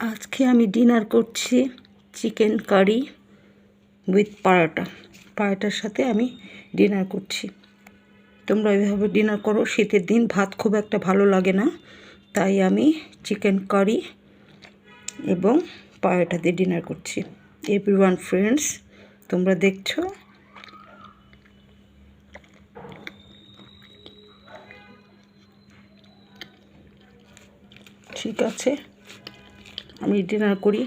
আজকে আমি ডিনার করছি চিকেন কারি উইথ পারাটার সাথে আমি ডিনার করছি। তোমরা এভাবে ডিনার করো। শীতের দিন ভাত খুব একটা ভালো লাগে না, তাই আমি চিকেন কারি এবং পারাটা দিয়ে ডিনার করছি। এভরিওয়ান ফ্রেন্ডস, তোমরা দেখছো? ঠিক আছে, আমি ডিনার করি।